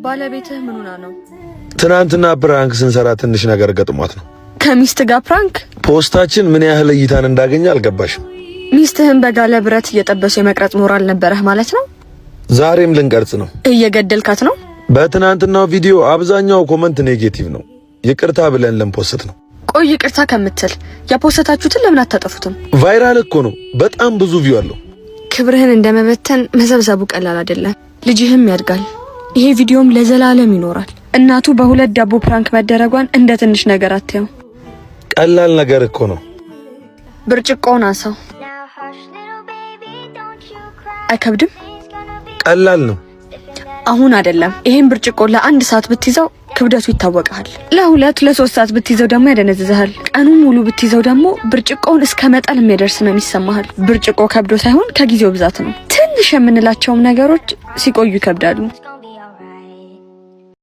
ባለቤትህ ምን ሆና ነው? ትናንትና ፕራንክ ስንሰራ ትንሽ ነገር ገጥሟት ነው። ከሚስት ጋር ፕራንክ? ፖስታችን ምን ያህል እይታን እንዳገኘ አልገባሽም? ሚስትህን በጋለ ብረት እየጠበሱ የመቅረጽ ሞራል ነበረህ ማለት ነው? ዛሬም ልንቀርጽ ነው። እየገደልካት ነው? በትናንትናው ቪዲዮ አብዛኛው ኮመንት ኔጌቲቭ ነው። ይቅርታ ብለን ልንፖስት ነው። ቆይ ይቅርታ ከምትል የፖስታችሁትን ለምን አታጠፉትም? ቫይራል እኮ ነው። በጣም ብዙ ቪው አለው። ክብርህን እንደመበተን መዘብዘቡ ቀላል አይደለም። ልጅህም ያድጋል። ይሄ ቪዲዮም ለዘላለም ይኖራል። እናቱ በሁለት ዳቦ ፕራንክ መደረጓን እንደ ትንሽ ነገር አትየው። ቀላል ነገር እኮ ነው። ብርጭቆውን አንሳው። አይከብድም? ቀላል ነው። አሁን አይደለም። ይሄን ብርጭቆ ለአንድ ሰዓት ብትይዘው ክብደቱ ይታወቃል። ለሁለት ለሶስት ሰዓት ብትይዘው ደግሞ ያደነዝዝሃል። ቀኑን ሙሉ ብትይዘው ደግሞ ብርጭቆውን እስከ መጣል የሚያደርስ ነው የሚሰማሃል። ብርጭቆ ከብዶ ሳይሆን ከጊዜው ብዛት ነው። ትንሽ የምንላቸውም ነገሮች ሲቆዩ ይከብዳሉ።